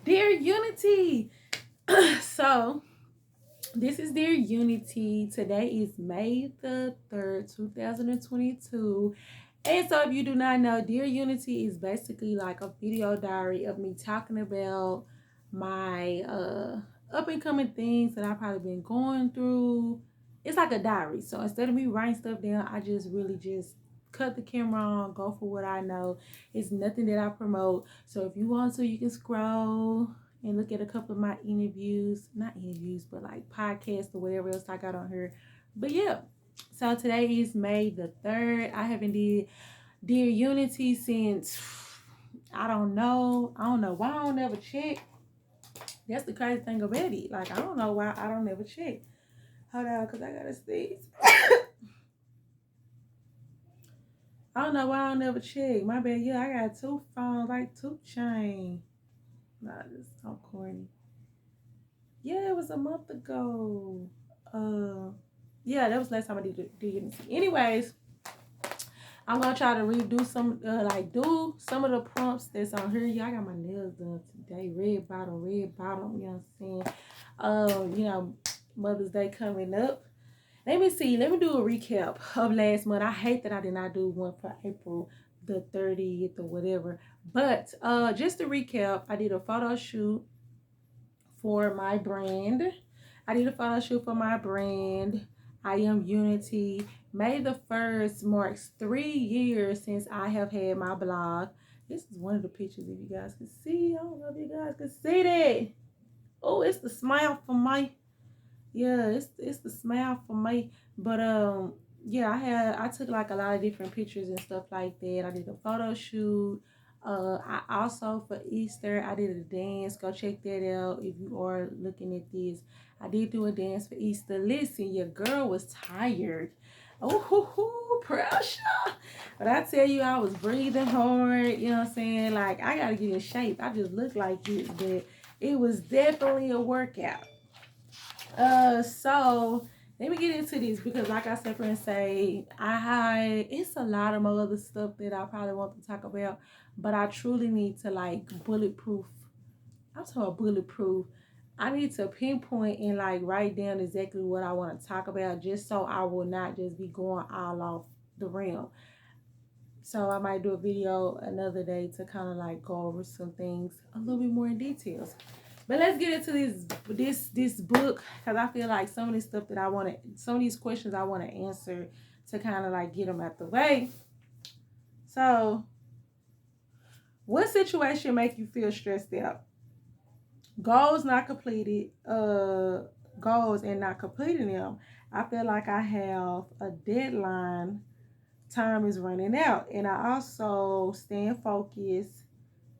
Dear Unity. So this is Dear Unity. Today is May the 3rd, 2022. And so if you do not know, Dear Unity is basically like a video diary of me talking about my up and coming things that I've probably been going through. It's like a diary. So instead of me writing stuff down, I just really just cut the camera on, go for what I know. It's nothing that I promote. So if you want to, you can scroll and look at a couple of my interviews, not interviews, but like podcasts or whatever else I got on here. But yeah, so today is May the 3rd. I haven't did Dear Unity since I don't know why I don't ever check. That's the crazy thing about it. Like, I don't know why I don't ever check. Hold on, because I gotta sneeze. I don't know why I don't ever check. My bad. Yeah, I got two phones, like two chain. Nah, this is so corny. Yeah, it was a month ago. Yeah, that was the last time I did Unity. Anyways, I'm gonna try to redo some, do some of the prompts that's on here. Yeah, I got my nails done today. Red bottom, red bottom. You know what I'm saying? Mother's Day coming up. Let me see. Let me do a recap of last month. I hate that I did not do one for April the 30th or whatever. But just to recap, I did a photo shoot for my brand. I did a photo shoot for my brand. I am Unity. May the 1st marks 3 years since I have had my blog. This is one of the pictures, if you guys can see. I don't know if you guys can see that. Oh, it's the smile for my, yeah, it's the smile for me. But yeah, I took like a lot of different pictures and stuff like that. I did a photo shoot. I also for Easter I did a dance. Go check that out if you are looking at this. I did do a dance for Easter. Listen, your girl was tired. Oh, pressure. But I tell you, I was breathing hard. You know what I'm saying? Like, I gotta get in shape. I just look like this, but it was definitely a workout. So let me get into this because, like I said, for and say, it's a lot of more other stuff that I probably want to talk about, but I truly need to like bulletproof. I'm talking about bulletproof. I need to pinpoint and like write down exactly what I want to talk about, just so I will not just be going all off the rim. So I might do a video another day to kind of like go over some things a little bit more in details. But let's get into this book, because I feel like some of this stuff that some of these questions I want to answer to kind of like get them out the way. So, what situation make you feel stressed out? Goals not completed, goals and not completing them. I feel like I have a deadline. Time is running out, and I also staying focused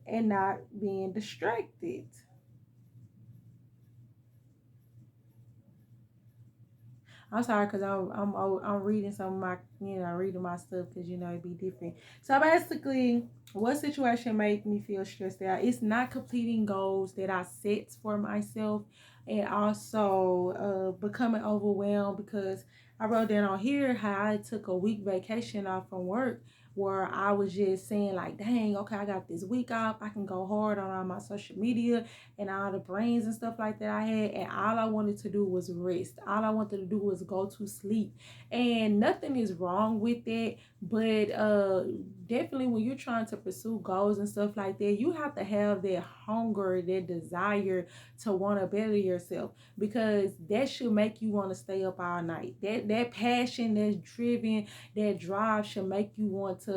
and not being distracted. I'm sorry because I'm reading some of my reading my stuff because it'd be different. So basically, what situation make me feel stressed out? It's not completing goals that I set for myself, and also becoming overwhelmed because I wrote down on here how I took a week vacation off from work where I was just saying like, dang, okay, I got this week off. I can go hard on all my social media and all the brains and stuff like that I had. And all I wanted to do was rest. All I wanted to do was go to sleep. And nothing is wrong with that. But definitely when you're trying to pursue goals and stuff like that, you have to have that hunger, that desire to want to better yourself, because that should make you want to stay up all night. That passion, that's driven, that drive should make you want to,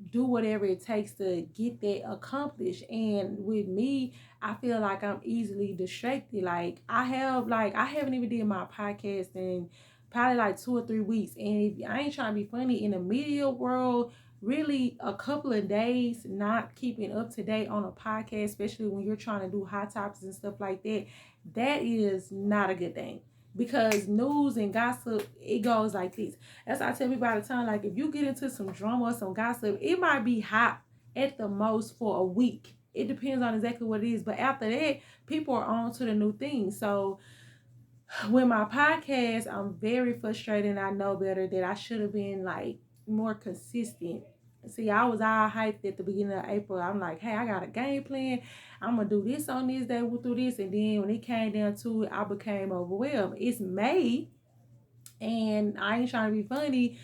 do whatever it takes to get that accomplished. And with me, I feel like I'm easily distracted. I haven't even did my podcast in probably like 2 or 3 weeks. And if I ain't trying to be funny, in the media world, really a couple of days not keeping up to date on a podcast, especially when you're trying to do hot topics and stuff like that, that is not a good thing. Because news and gossip, it goes like this. As I tell people all the time, like if you get into some drama or some gossip, it might be hot at the most for a week. It depends on exactly what it is. But after that, people are on to the new thing. So with my podcast, I'm very frustrated, and I know better that I should have been like more consistent See, I was all hyped at the beginning of April. I'm like, hey, I got a game plan. I'm gonna do this on this day, we'll do this. And then when it came down to it, I became overwhelmed. It's May, and I ain't trying to be funny.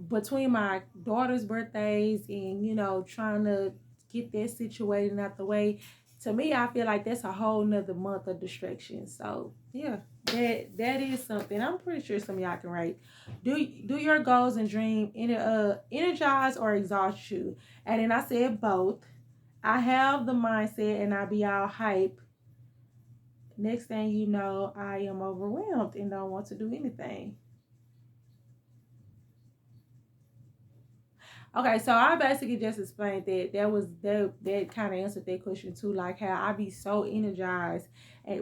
Between my daughter's birthdays and, trying to get that situated and out the way, to me, I feel like that's a whole nother month of distraction. So yeah, that is something I'm pretty sure some of y'all can write. Do your goals and dream energize or exhaust you? And then I said both. I have the mindset and I be all hype. Next thing you know, I am overwhelmed and don't want to do anything. Okay, so I basically just explained that that kind of answered that question too, like how I be so energized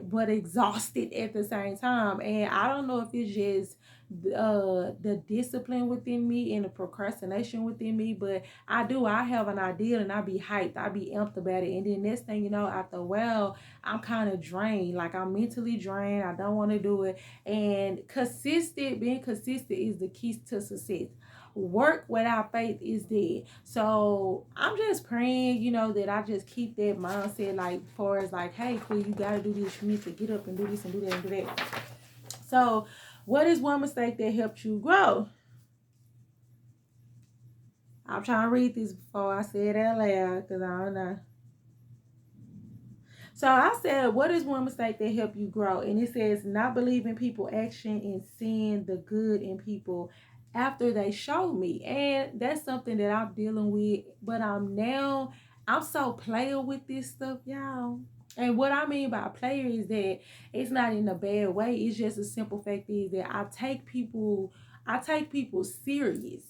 but exhausted at the same time, and I don't know if it's just the discipline within me and the procrastination within me, but I have an idea and I be hyped, I be amped about it, and then next thing you know, after a while, I'm kind of drained, like I'm mentally drained, I don't want to do it, and being consistent is the key to success. Work without faith is dead. So I'm just praying, that I just keep that mindset, like far as like, hey, Queen, you gotta do this. You need to get up and do this and do that and do that. So, what is one mistake that helped you grow? I'm trying to read this before I say it out loud because I don't know. So I said, what is one mistake that helped you grow? And it says not believing people action and seeing the good in people after they showed me. And that's something that I'm dealing with. But I'm so player with this stuff, y'all. And what I mean by player is that it's not in a bad way. It's just a simple fact is that I take people serious.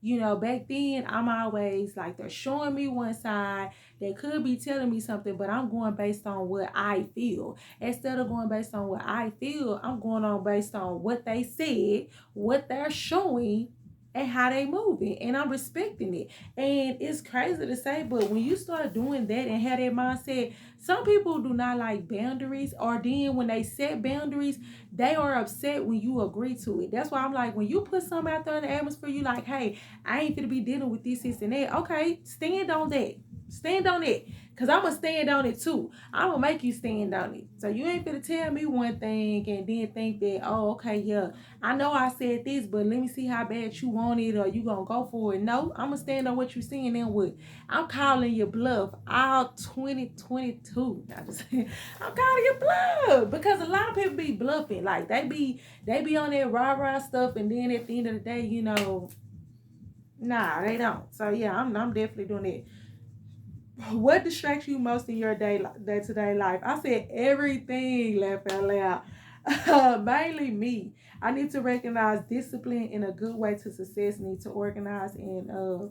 Back then I'm always like they're showing me one side, they could be telling me something, but I'm going based on what I feel. Instead of going based on what I feel, I'm going on based on what they said, what they're showing, and how they moving. And I'm respecting it. And it's crazy to say, but when you start doing that and have that mindset, some people do not like boundaries, or then when they set boundaries, they are upset when you agree to it. That's why I'm like, when you put something out there in the atmosphere, you like, hey, I ain't gonna be dealing with this, and that. Okay, stand on that. Stand on it. Cause I'ma stand on it too. I'ma make you stand on it. So you ain't gonna tell me one thing and then think that, oh, okay, yeah, I know I said this, but let me see how bad you want it or you gonna go for it. No, I'ma stand on what you saying and what. I'm calling your bluff all 2022. I'm calling your bluff. Because a lot of people be bluffing. Like they be on that rah-rah stuff, and then at the end of the day, nah, they don't. So yeah, I'm definitely doing it. What distracts you most in your day-to-day life? I said everything, laugh out loud. Mainly me. I need to recognize discipline in a good way to success. Need to organize and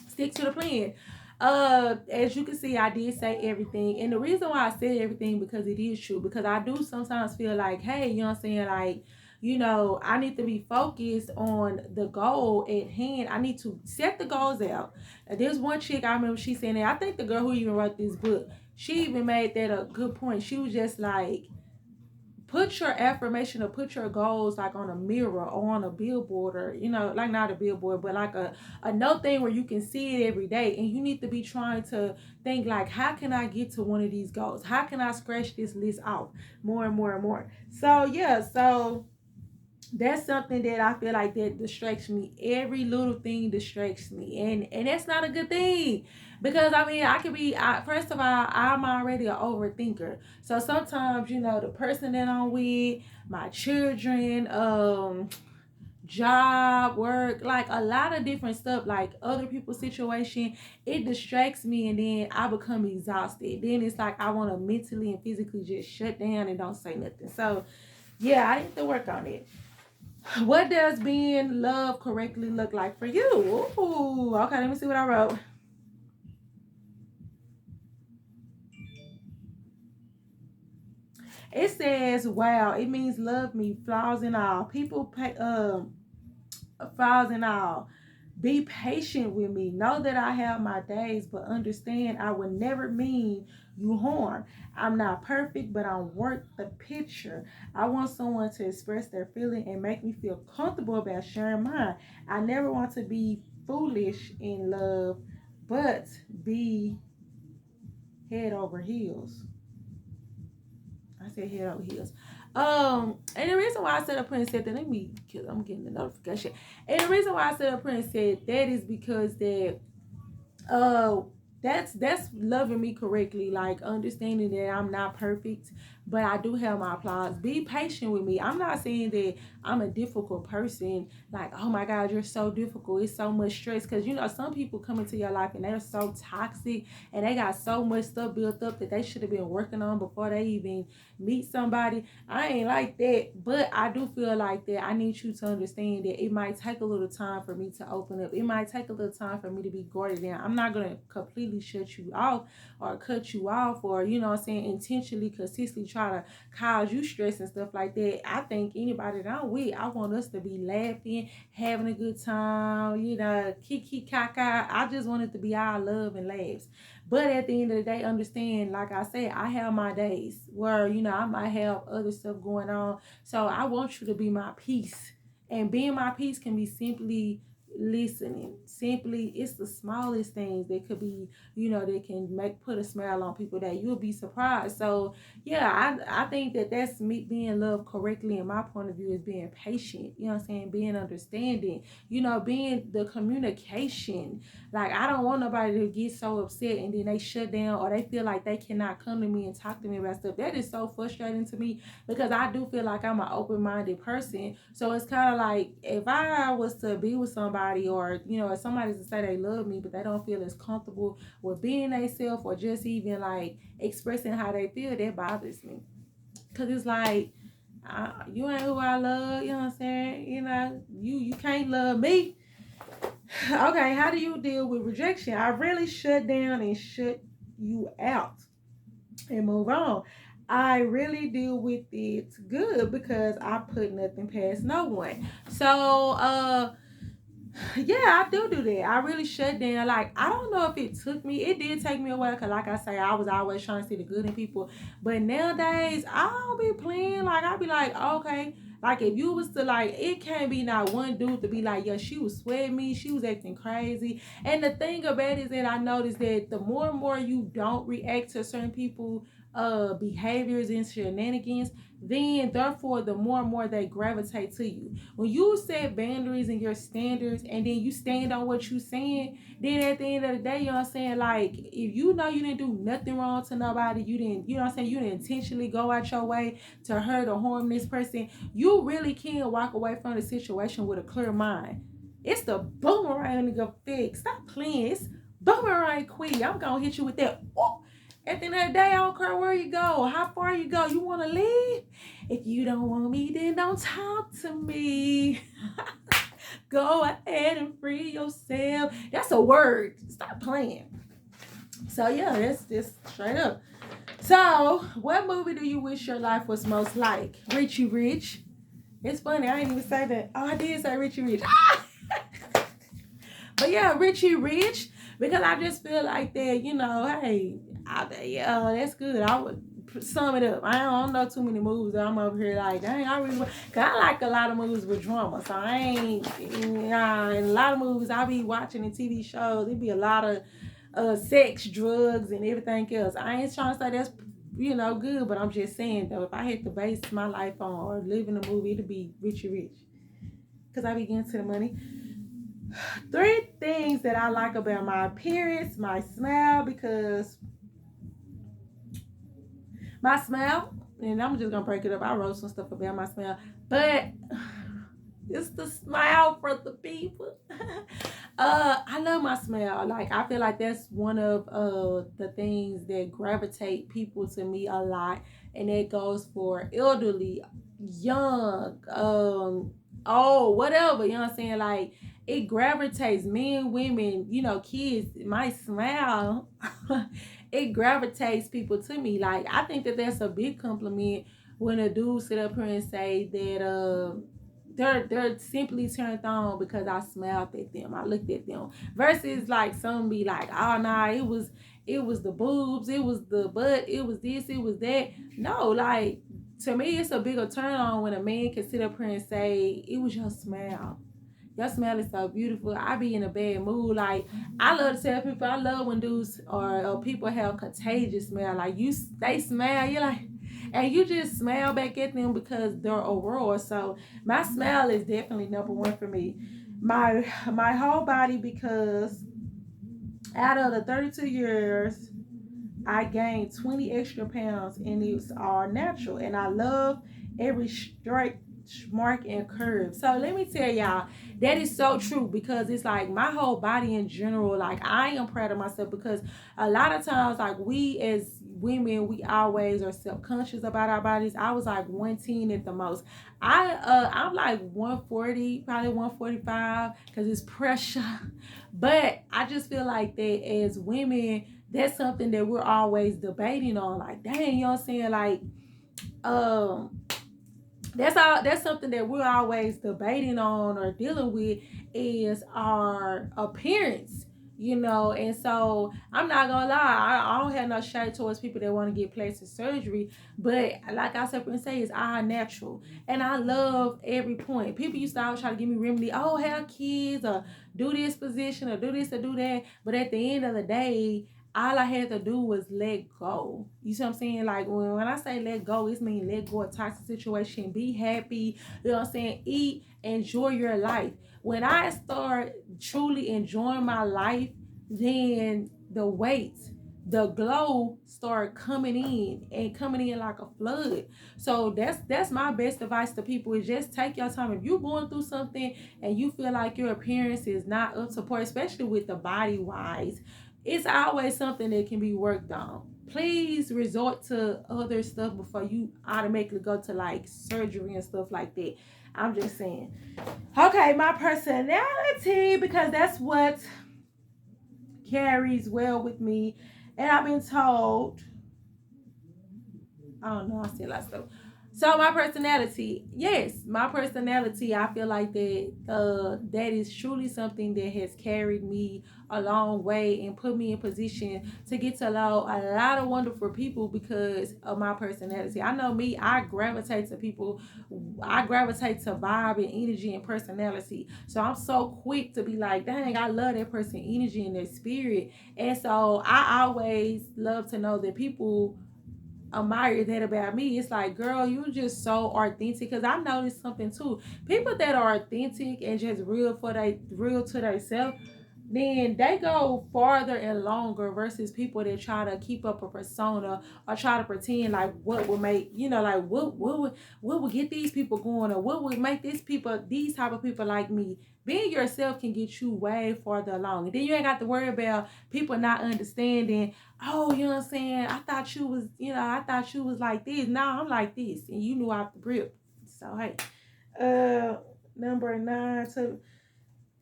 stick to the plan. As you can see, I did say everything, and the reason why I said everything because it is true. Because I do sometimes feel like, hey, you know what I'm saying, like. I need to be focused on the goal at hand. I need to set the goals out. There's one chick I remember she saying that. I think the girl who even wrote this book, she even made that a good point. She was just like, put your affirmation or put your goals like on a mirror or on a billboard, or like not a billboard but like a note thing where you can see it every day, and you need to be trying to think like, how can I get to one of these goals, how can I scratch this list off more and more and more. So yeah, so that's something that I feel like that distracts me. Every little thing distracts me, and that's not a good thing, because I mean I could be. First of all, I'm already an overthinker, so sometimes the person that I'm with, my children, job, work, like a lot of different stuff, like other people's situation, it distracts me, and then I become exhausted. Then it's like I want to mentally and physically just shut down and don't say nothing. So yeah, I need to work on it. What does being loved correctly look like for you? Ooh, okay, let me see what I wrote. It says, wow, it means love me, flaws and all. People pay flaws and all. Be patient with me. Know that I have my days, but understand I will never mean you harm. I'm not perfect, but I'm worth the picture. I want someone to express their feeling and make me feel comfortable about sharing mine. I never want to be foolish in love, but be head over heels. I said head over heels. And the reason why I said up here and said that, let me, because I'm getting the notification. And the reason why I said up here and said that is because that uh that's loving me correctly, like understanding that I'm not perfect, but I do have my flaws. Be patient with me. I'm not saying that I'm a difficult person, like, oh my god, you're so difficult, it's so much stress, because some people come into your life and they're so toxic and they got so much stuff built up that they should have been working on before they even meet somebody. I ain't like that, but I do feel like that I need you to understand that it might take a little time for me to open up. It might take a little time for me to be guarded down. I'm not gonna completely shut you off or cut you off, or intentionally, consistently try to cause you stress and stuff like that. I think anybody that I'm with, I want us to be laughing, having a good time, kiki kaka. I just want it to be all love and laughs. But at the end of the day, understand, like I said, I have my days where, I might have other stuff going on. So I want you to be my peace. And being my peace can be simply listening. Simply, it's the smallest things that could be, that can put a smile on people that you'll be surprised. So yeah, I think that's me being loved correctly. In my point of view, is being patient, you know what I'm saying, being understanding, being the communication. Like, I don't want nobody to get so upset and then they shut down, or they feel like they cannot come to me and talk to me about stuff. That is so frustrating to me, because I do feel like I'm an open-minded person. So it's kind of like, if I was to be with somebody, or if somebody to say they love me but they don't feel as comfortable with being themselves, or just even like expressing how they feel, that bothers me. Because it's like, you ain't who I love, you know what I'm saying? You can't love me. Okay, how do you deal with rejection? I really shut down and shut you out and move on. I really deal with it good, because I put nothing past no one. So, yeah, I do that. I really shut down. Like, I don't know if it took me. It did take me a while, because like I say, I was always trying to see the good in people. But nowadays, I don't be playing. Like, I be like, okay. Like, if you was to, like, it can't be not one dude to be like, yeah, she was sweating me, she was acting crazy. And the thing about it is that I noticed that the more and more you don't react to certain people behaviors and shenanigans, then therefore the more and more they gravitate to you. When you set boundaries and your standards, and then you stand on what you saying, then at the end of the day, you know what I'm saying, like, if you know you didn't do nothing wrong to nobody, you didn't, you know what I'm saying, you didn't intentionally go out your way to hurt or harm this person, you really can walk away from the situation with a clear mind. It's the boomerang effect. Stop playing. It's boomerang quick. I'm gonna hit you with that. Oh. At the end of the day, I don't care where you go, how far you go. You want to leave? If you don't want me, then don't talk to me. Go ahead and free yourself. That's a word. Stop playing. So yeah, that's just straight up. So, what movie do you wish your life was most like? Richie Rich. It's funny, I didn't even say that. Oh, I did say Richie Rich. But yeah, Richie Rich, because I just feel like that, hey, yeah, that's good. I would sum it up. I don't know too many movies. I'm over here like, dang, cause I like a lot of movies with drama. So I ain't, in a lot of movies I be watching and TV shows, it be a lot of sex, drugs, and everything else. I ain't trying to say that's good, but I'm just saying though, if I had to base my life on or live in a movie, it'd be Richie Rich, cause I be getting to the money. 3 things that I like about my appearance: my smile, because my smile, and I'm just gonna break it up. I wrote some stuff about my smile, but it's the smile for the people. I love my smile. Like, I feel like that's one of the things that gravitate people to me a lot, and that goes for elderly, young, old, whatever. You know what I'm saying? Like, it gravitates men, women, kids. My smile, it gravitates people to me. Like, I think that's a big compliment when a dude sit up here and say that they're simply turned on because I smiled at them, I looked at them. Versus like some be like, oh nah, it was the boobs, it was the butt, it was this, it was that. No, like, to me it's a bigger turn on when a man can sit up here and say it was your smile. Your smell is so beautiful. I be in a bad mood. Like, I love to tell people, I love when dudes or people have contagious smell. Like, they smell, you're like, and you just smell back at them because they're aurora. So my smell is definitely number one for me. My whole body, because out of the 32 years, I gained 20 extra pounds, and it's all natural. And I love every straight mark and curve. So let me tell y'all, that is so true, because it's like my whole body in general, like I am proud of myself, because a lot of times, like, we as women, we always are self-conscious about our bodies. I was like 110 at the most. I'm like 140, probably 145, because it's pressure. But I just feel like that as women, that's something that we're always debating on. Like, dang, you know what I'm saying? Like, um, that's something that we're always debating on or dealing with, is our appearance, and so I'm not gonna lie, I don't have no shade towards people that want to get plastic surgery, but like I said and say, it's our natural, and I love every point. People used to always try to give me remedy, oh, have kids, or do this position, or do this or do that, but at the end of the day, all I had to do was let go. You see what I'm saying? Like, when I say let go, it means let go of toxic situation. Be happy. You know what I'm saying? Eat. Enjoy your life. When I start truly enjoying my life, then the weight, the glow start coming in like a flood. So that's my best advice to people, is just take your time. If you're going through something and you feel like your appearance is not up to par, especially with the body wise, it's always something that can be worked on. Please resort to other stuff before you automatically go to like surgery and stuff like that. I'm just saying. Okay, my personality, because that's what carries well with me. And I've been told, I don't know, I said a lot of stuff. So my personality, yes, my personality, I feel like that is truly something that has carried me a long way and put me in position to get to know a lot of wonderful people because of my personality. I know me, I gravitate to people, I gravitate to vibe and energy and personality. So I'm so quick to be like, dang, I love that person energy and their spirit. And so I always love to know that people admire that about me. It's like, girl, you just so authentic. Because I noticed something too. People that are authentic and just real to themselves, then they go farther and longer versus people that try to keep up a persona or try to pretend like what would make, like what would get these people going, or what would make these type of people like me. Being yourself can get you way farther along. And then you ain't got to worry about people not understanding, oh, you know what I'm saying? I thought you was like this. Now I'm like this. And you knew off the rip. So hey. Number 9 to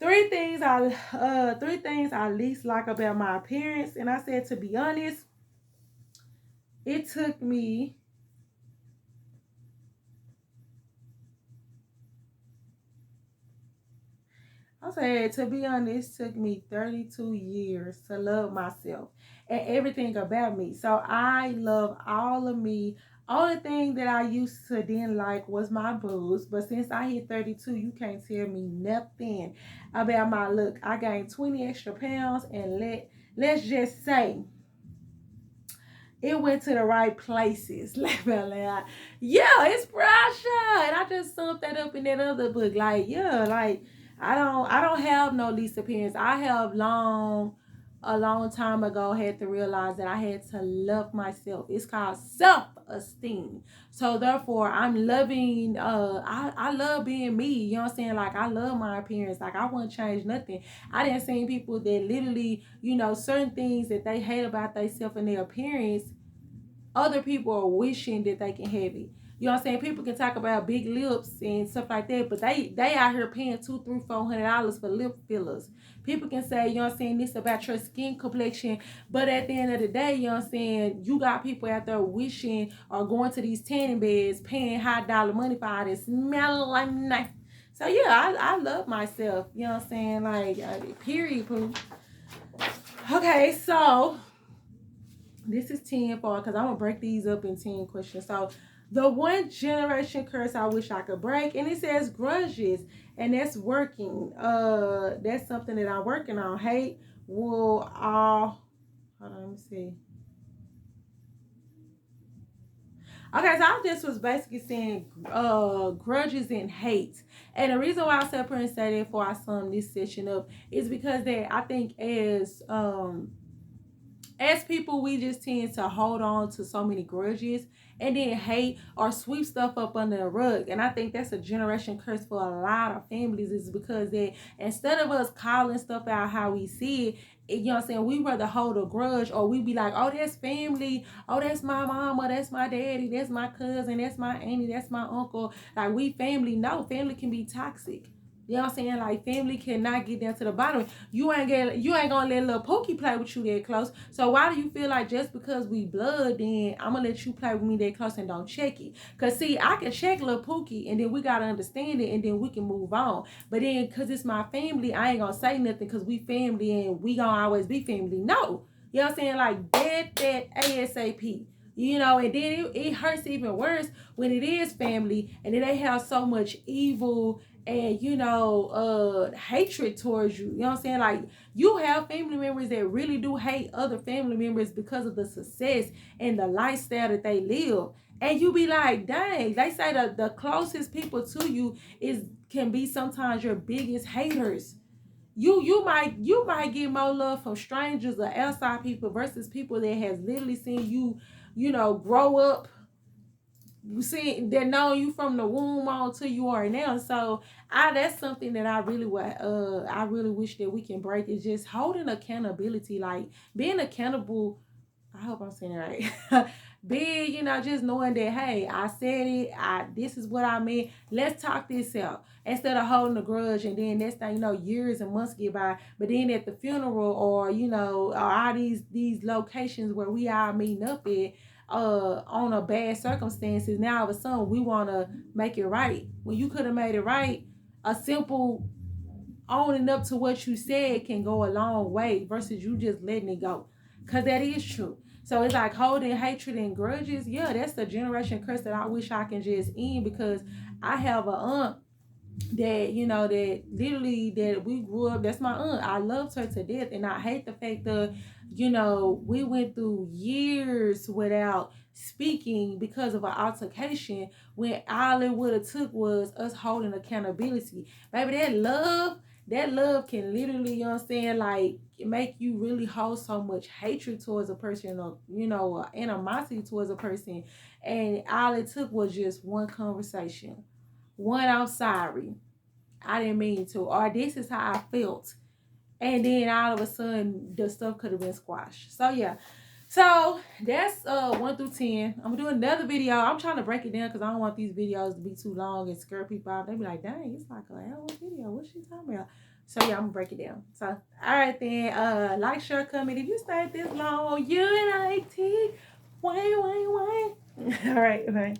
three things I least like about my appearance. And I said, to be honest, it took me I said, to be honest, it took me 32 years to love myself and everything about me. So I love all of me. Only thing that I used to didn't like was my boobs. But since I hit 32, you can't tell me nothing about my look. I gained 20 extra pounds, and let's just say it went to the right places. Yeah, it's pressure. And I just summed that up in that other book. Like, yeah, like I don't have no least appearance. I have a long time ago had to realize that I had to love myself. It's called self-esteem. So therefore I'm loving I love being me. You know what I'm saying? Like, I love my appearance. Like, I wouldn't change nothing. I didn't see people that literally, certain things that they hate about themselves and their appearance, other people are wishing that they can have it. You know what I'm saying? People can talk about big lips and stuff like that, but they out here paying $200, $300, $400 for lip fillers. People can say, you know what I'm saying, this about your skin complexion, but at the end of the day, you know what I'm saying, you got people out there wishing or going to these tanning beds, paying high dollar money for all this smell like nice. So yeah, I love myself. You know what I'm saying? Like, period, poo. Okay, so this is 10 for, because I'm gonna break these up in 10 questions. So The one generation curse I wish I could break, and it says grudges, and that's working. That's something that I'm working on. Hate will all. Hold on, let me see. Okay, so I just was basically saying grudges and hate. And the reason why I sat up here and say that before I sum this session up is because that I think as people, we just tend to hold on to so many grudges and then hate or sweep stuff up under the rug. And I think that's a generation curse for a lot of families, is because that instead of us calling stuff out how we see it, you know what I'm saying, we rather hold a grudge, or we be like, oh, that's family, oh, that's my mama, that's my daddy, that's my cousin, that's my auntie, that's my uncle. Like, we family. No, family can be toxic. You know what I'm saying? Like, family cannot get down to the bottom. You ain't gonna let little Pookie play with you that close. So why do you feel like just because we blood, then I'm gonna let you play with me that close and don't check it? Cause see, I can check little Pookie, and then we gotta understand it, and then we can move on. But then, cause it's my family, I ain't gonna say nothing, cause we family and we gonna always be family. No, you know what I'm saying? Like, that ASAP. You know, and then it hurts even worse when it is family and then they have so much evil and, you know, hatred towards you. You know what I'm saying? Like, you have family members that really do hate other family members because of the success and the lifestyle that they live. And you be like, dang, they say the closest people to you can be sometimes your biggest haters. You might get more love from strangers or outside people versus people that has literally seen you, you know, grow up, see, that know you from the womb on to you are now. So that's something that I really wish that we can break, is just holding accountability, like being accountable. I hope I'm saying it right. Being, you know, just knowing that, hey, I said it, this is what I meant. Let's talk this out. Instead of holding a grudge, and then next thing you know, years and months get by. But then at the funeral, or, you know, or all these locations where we all meeting up at, on a bad circumstances, now all of a sudden we wanna make it right. When you could have made it right, a simple owning up to what you said can go a long way versus you just letting it go. Cause that is true. So it's like holding hatred and grudges. Yeah, that's the generation curse that I wish I can just end, because I have a aunt that, you know, that literally that we grew up, that's my aunt. I loved her to death, and I hate the fact that, you know, we went through years without speaking because of an altercation, when all it would have took was us holding accountability. Baby, that love can literally, you know what I'm saying, like make you really hold so much hatred towards a person, or, you know, animosity towards a person. And all it took was just one conversation, one I'm sorry, I didn't mean to, or this is how I felt. And then all of a sudden the stuff could have been squashed. So yeah. So that's 1 through 10. I'm gonna do another video. I'm trying to break it down because I don't want these videos to be too long and scare people out. They be like, dang, it's like an hour video. What's she talking about? So yeah, I'm gonna break it down. So all right then. Like, share, comment. If you stayed this long, you and I T. Wait. All right, bye.